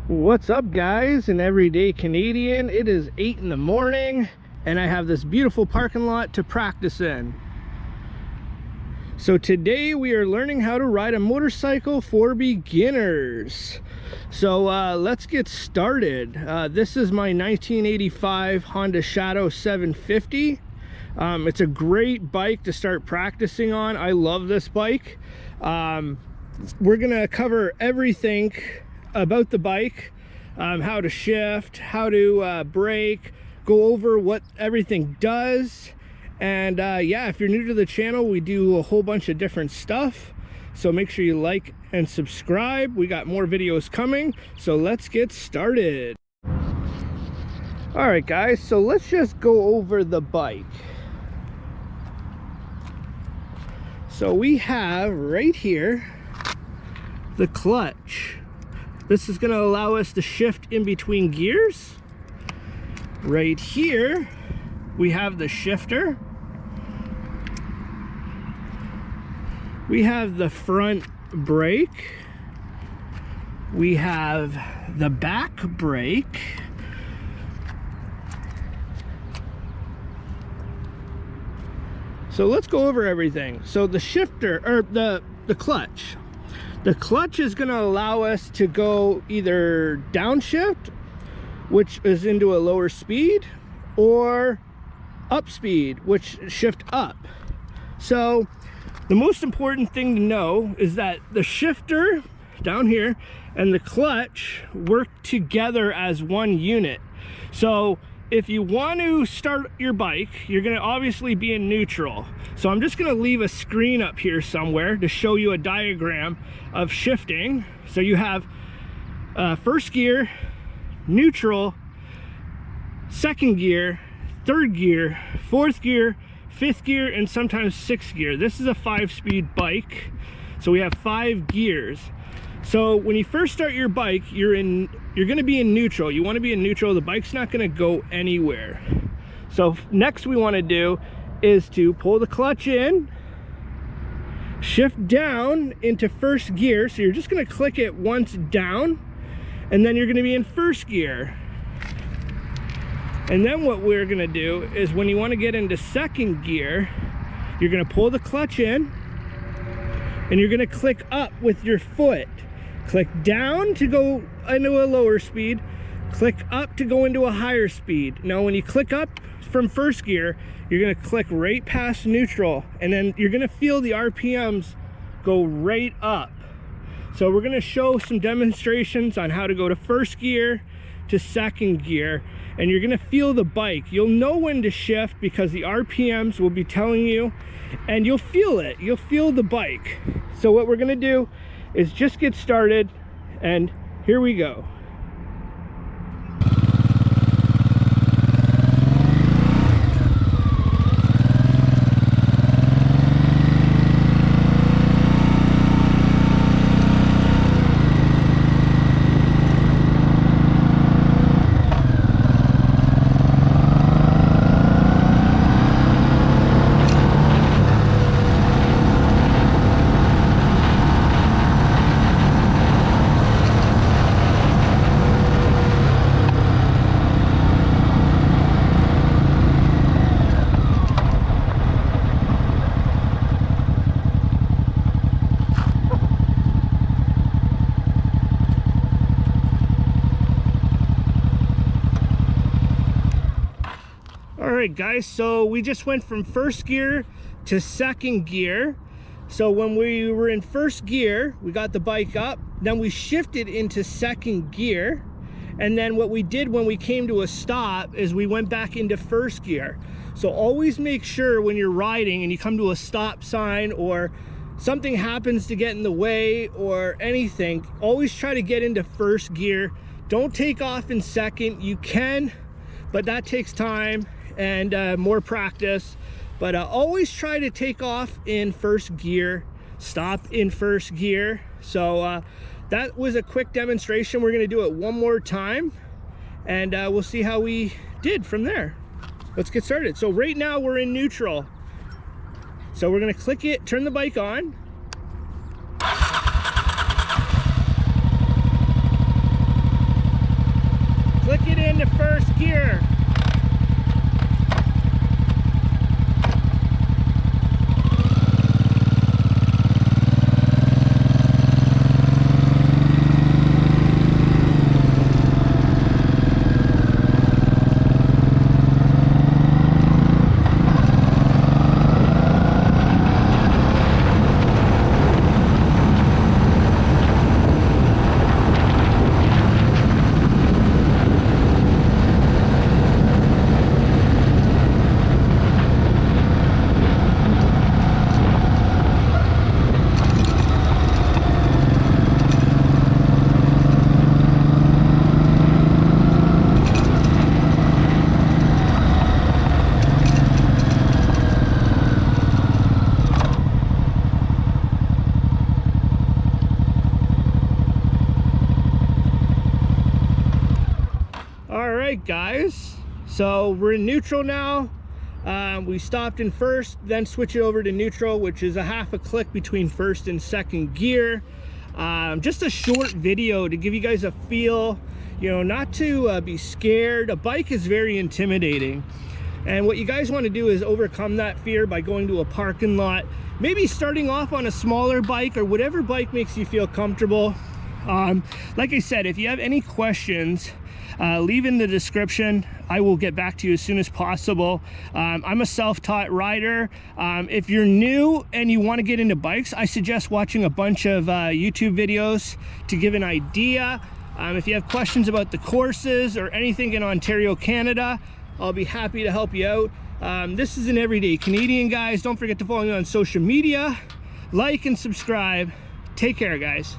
What's up, guys, and everyday Canadian? It is 8 in the morning and I have this beautiful parking lot to practice in. So today we are learning how to ride a motorcycle for beginners. So let's get started. This is my 1985 Honda Shadow 750. It's a great bike to start practicing on. I love this bike. We're gonna cover everything about the bike, how to shift, how to brake, go over what everything does. And yeah, if you're new to the channel, we do a whole bunch of different stuff, so make sure you like and subscribe. We got more videos coming, so let's get started. All right, guys, so let's just go over the bike. So we have right here the clutch. This is going to allow us to shift in between gears. Right here we have the shifter. We have the front brake. We have the back brake. So let's go over everything. So the shifter, or the clutch. The clutch is going to allow us to go either downshift, which is into a lower speed, or up speed, which shift up. So the most important thing to know is that the shifter down here and the clutch work together as one unit. So if you want to start your bike, you're going to obviously be in neutral. So I'm just going to leave a screen up here somewhere to show you a diagram of shifting. So you have first gear, neutral, second gear, third gear, fourth gear, fifth gear, and sometimes sixth gear. This is a 5-speed bike, so we have 5 gears. So when you first start your bike, you're going to be in neutral. You want to be in neutral. The bike's not going to go anywhere. So next we want to do is to pull the clutch in, shift down into first gear. So you're just going to click it once down, and then you're going to be in first gear. And then what we're going to do is when you want to get into second gear, you're going to pull the clutch in and you're going to click up with your foot. Click down to go into a lower speed, click up to go into a higher speed. Now when you click up from first gear, you're going to click right past neutral, and then you're going to feel the RPMs go right up. So we're going to show some demonstrations on how to go to first gear to second gear, and you're going to feel the bike. You'll know when to shift because the RPMs will be telling you, and you'll feel it. You'll feel the bike. So what we're going to do is just get started, and here we go. Alright guys, so we just went from first gear to second gear. So when we were in first gear, we got the bike up, then we shifted into second gear, and then what we did when we came to a stop is we went back into first gear. So always make sure when you're riding and you come to a stop sign or something happens to get in the way or anything, always try to get into first gear. Don't take off in second. You can, but that takes time and more practice. But always try to take off in first gear, stop in first gear. So that was a quick demonstration. We're going to do it one more time, and we'll see how we did from there. Let's get started. So right now we're in neutral. So we're going to click it, turn the bike on. click it into first gear. Alright guys, so we're in neutral now. We stopped in first, then switch it over to neutral, which is a half a click between first and second gear. Just a short video to give you guys a feel, you know, not to be scared. A bike is very intimidating, and what you guys want to do is overcome that fear by going to a parking lot, maybe starting off on a smaller bike or whatever bike makes you feel comfortable. Like I said, if you have any questions, leave in the description. I will get back to you as soon as possible. I'm a self-taught rider. If you're new and you want to get into bikes, I suggest watching a bunch of YouTube videos to give an idea. If you have questions about the courses or anything in Ontario, Canada, I'll be happy to help you out. This is an everyday Canadian, guys. Don't forget to follow me on social media, like and subscribe. Take care, guys.